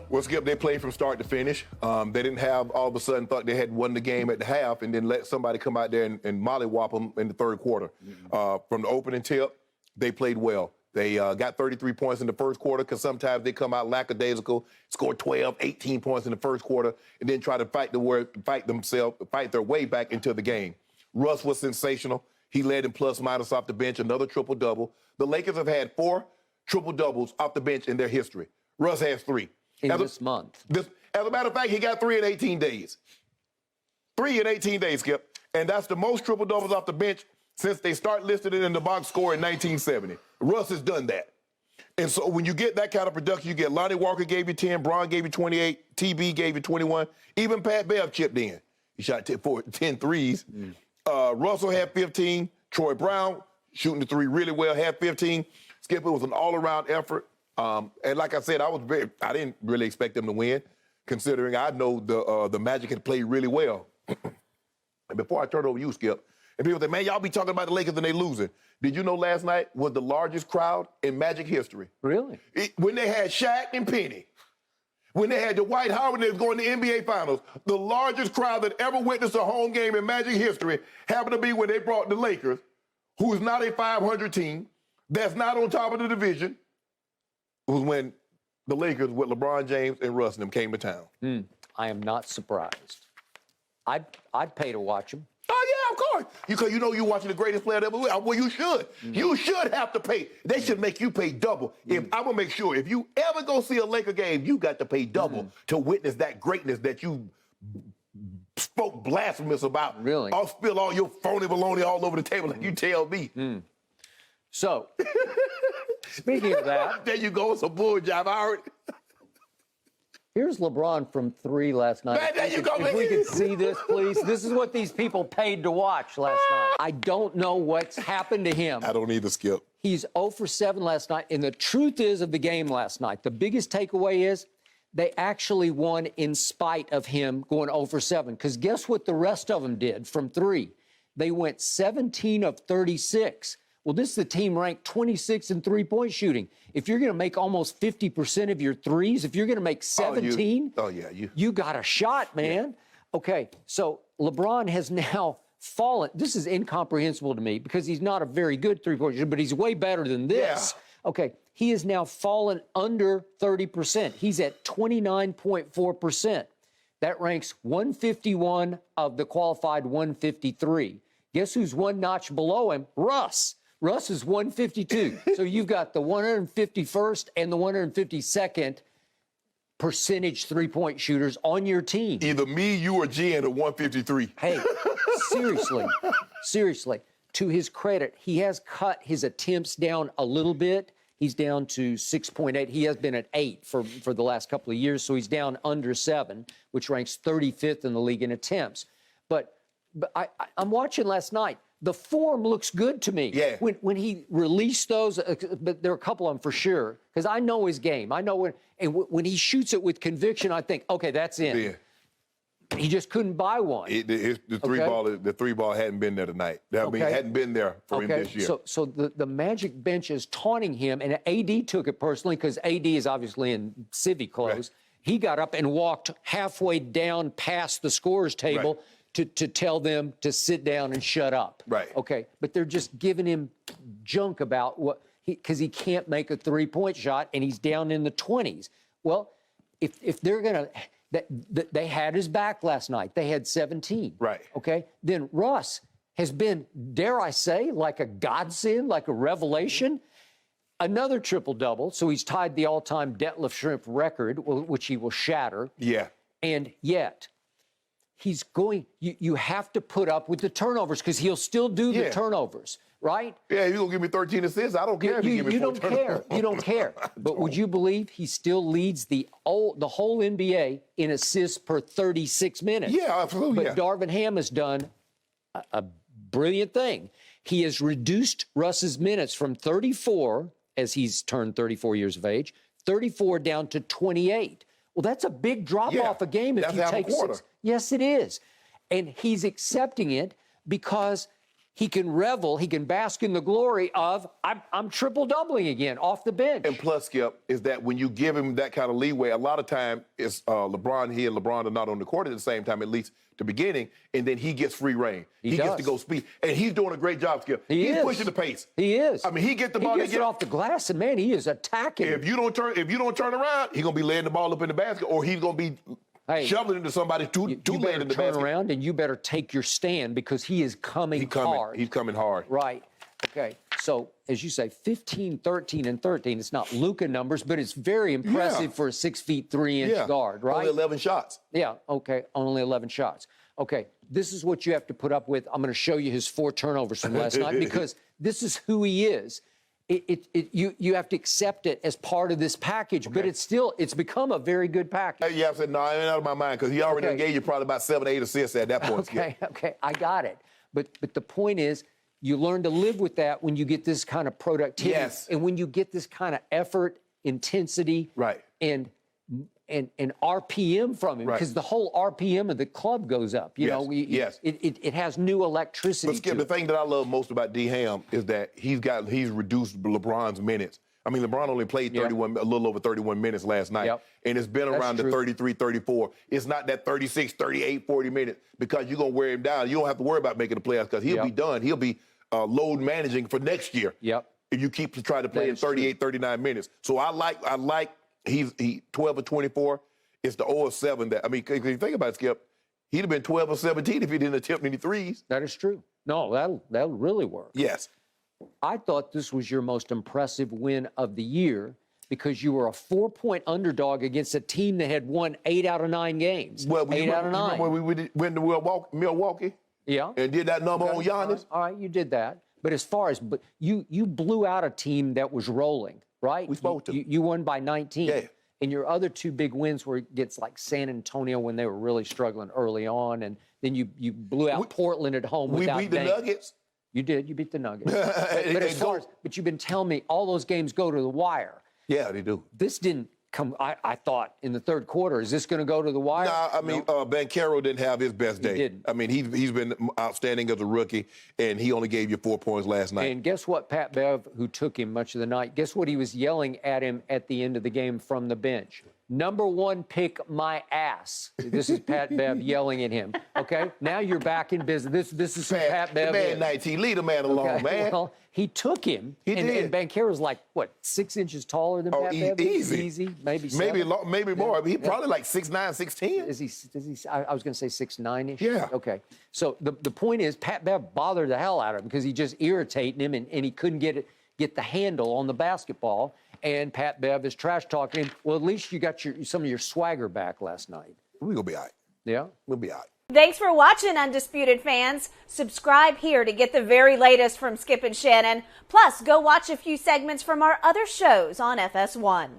Well, Skip, they played from start to finish. They didn't have all of a sudden thought they had won the game at the half and then let somebody come out there and mollywop them in the third quarter. From the opening tip, they played well. They got 33 points in the first quarter because sometimes they come out lackadaisical, score 12, 18 points in the first quarter, and then try to fight their way back into the game. Russ was sensational. He led in plus-minus off the bench, another triple-double. The Lakers have had 4 triple-doubles off the bench in their history. Russ has 3. In this month. As a matter of fact, he got 3 in 18 days. 3 in 18 days, Skip. And that's the most triple-doubles off the bench since they start listed it in the box score in 1970. Russ has done that. And so when you get that kind of production, you get Lonnie Walker gave you 10, Bron gave you 28, TB gave you 21, even Pat Bev chipped in. He shot 10 threes. Russell had 15. Troy Brown, shooting the 3 really well, had 15. Skip, it was an all-around effort. And like I said, I didn't really expect them to win, considering I know the Magic had played really well. And before I turn it over to you, Skip, and people say, man, y'all be talking about the Lakers and they losing. Did you know last night was the largest crowd in Magic history? Really? When they had Shaq and Penny, when they had Dwight Howard and they was going to the NBA Finals, the largest crowd that ever witnessed a home game in Magic history happened to be when they brought the Lakers, who is not a 500 team, that's not on top of the division. It was when the Lakers with LeBron James and Russ and them came to town. I am not surprised. I'd pay to watch them. Oh, yeah, of course. Because you know you're watching the greatest player ever. Well, you should. You should have to pay. They should make you pay double. I'm going to make sure if you ever go see a Laker game, you got to pay double to witness that greatness that you spoke blasphemous about. Really? I'll spill all your phony baloney all over the table like you tell me. So, speaking of that. There you go. It's a bull job. I heard. Here's LeBron from 3 last night. Man, there you go, if we could see this, please. This is what these people paid to watch last night. I don't know what's happened to him. I don't either, Skip. He's 0 for 7 last night. And the truth is of the game last night, the biggest takeaway is they actually won in spite of him going 0 for 7. Because guess what the rest of them did from 3? They went 17 of 36. Well, this is the team ranked 26 in three-point shooting. If you're going to make almost 50% of your threes, if you're going to make 17, you got a shot, man. Yeah. Okay, so LeBron has now fallen. This is incomprehensible to me because he's not a very good three-point shooter, but he's way better than this. Yeah. Okay, he has now fallen under 30%. He's at 29.4%. That ranks 151 of the qualified 153. Guess who's one notch below him? Russ. Russ is 152. So you've got the 151st and the 152nd percentage three-point shooters on your team. Either me, you, or G at 153. Hey, seriously, to his credit, he has cut his attempts down a little bit. He's down to 6.8. He has been at 8 for the last couple of years, so he's down under 7, which ranks 35th in the league in attempts. But I'm watching last night. The form looks good to me. Yeah. When he released those, but there are a couple of them for sure, because I know his game. I know when he shoots it with conviction, I think, okay, that's in. Yeah. He just couldn't buy one. The three ball hadn't been there tonight. I mean, it hadn't been there for him this year. So the Magic bench is taunting him, and AD took it personally because AD is obviously in civvy clothes. Right. He got up and walked halfway down past the scorer's table. Right. To tell them to sit down and shut up. Right. Okay, but they're just giving him junk about what because he can't make a three-point shot and he's down in the 20s. Well, if they're gonna, they had his back last night. They had 17. Right. Okay. Then Russ has been, dare I say, like a godsend, like a revelation. Another triple-double, so he's tied the all-time Detlef Schrempf record, which he will shatter. Yeah. And yet. He's going, you have to put up with the turnovers because he'll still do the turnovers, right? Yeah, you're going to give me 13 assists. I don't care if you give me 4 turnovers. You don't care. But would you believe he still leads the whole NBA in assists per 36 minutes? Yeah, absolutely. But Darvin Ham has done a brilliant thing. He has reduced Russ's minutes from 34, as he's turned 34 years of age, 34 down to 28. Well, that's a big drop-off a game if you take 6. Yes, it is. And he's accepting it because he can revel, he can bask in the glory of, I'm triple-doubling again off the bench. And plus, Skip, is that when you give him that kind of leeway, a lot of time it's LeBron, he and LeBron are not on the court at the same time, at least the beginning, and then he gets free reign. He gets to go speed. And he's doing a great job, Skip. He's pushing the pace. He is. I mean, he gets the ball. He gets it off the glass, and, man, he is attacking. If you don't turn around, he's going to be laying the ball up in the basket, or he's going to be shoveling into somebody too late in the basket. You better turn around, and you better take your stand because he is coming hard. He's coming hard. Right. Okay. So, as you say, 15, 13, and 13. It's not Luka numbers, but it's very impressive for a 6 feet 3 inch guard, right? Only 11 shots. Yeah. Okay. Only 11 shots. Okay. This is what you have to put up with. I'm going to show you his 4 turnovers from last night because this is who he is. You have to accept it as part of this package, but it's become a very good package. Yeah, I said, no, I ain't out of my mind because he already gave you probably about 7 or 8 assists at that point. Okay, I got it. But the point is, you learn to live with that when you get this kind of productivity. Yes. And when you get this kind of effort, intensity, and RPM from him, because the whole RPM of the club goes up. You know, it has new electricity. But Skip, the thing that I love most about D. Ham is that he's reduced LeBron's minutes. I mean, LeBron only played a little over 31 minutes last night, and it's been around the 33, 34. It's not that 36, 38, 40 minutes because you're going to wear him down. You don't have to worry about making the playoffs because he'll be done. He'll be load managing for next year if you keep trying to play in 38, 39 minutes. So I like he's 12 or 24. It's the 0 of 7 that, I mean, if you think about it, Skip, he'd have been 12 or 17 if he didn't attempt any threes. That is true. No, that'll really work. Yes. I thought this was your most impressive win of the year because you were a 4-point underdog against a team that had won 8 out of 9 games. Well, 8 out of 9. Remember when we went to Milwaukee? Yeah. And did that number on Giannis? All right, you did that. But as far as you blew out a team that was rolling, right? We spoke to them. You won by 19. Yeah. And your other 2 big wins were against like San Antonio when they were really struggling early on, and then you blew out Portland at home without We beat the Nuggets. You did. You beat the Nuggets. But you've been telling me all those games go to the wire. Yeah, they do. This didn't come, I thought, in the third quarter. Is this going to go to the wire? Nah, I mean, Banchero didn't have his best day. He didn't. I mean, he's been outstanding as a rookie, and he only gave you 4 points last night. And guess what, Pat Bev, who took him much of the night, guess what he was yelling at him at the end of the game from the bench? Number 1 pick my ass. This is Pat Bev yelling at him. Okay? Now you're back in business. This is Pat Bev. The man 19. Leave the man alone, man. Well, he took him. He did. And Banchero's like, what, 6 inches taller than Pat Bev? Easy. Maybe 7. Maybe more. I mean, he probably like 6'9", 6'10". Is he? I was going to say 6'9"-ish. Yeah. Okay. So the point is, Pat Bev bothered the hell out of him because he just irritating him, and he couldn't get the handle on the basketball. And Pat Bev is trash talking him. Well, at least you got some of your swagger back last night. We're going to be all right. Yeah? We'll be all right. Thanks for watching, Undisputed fans. Subscribe here to get the very latest from Skip and Shannon. Plus, go watch a few segments from our other shows on FS1.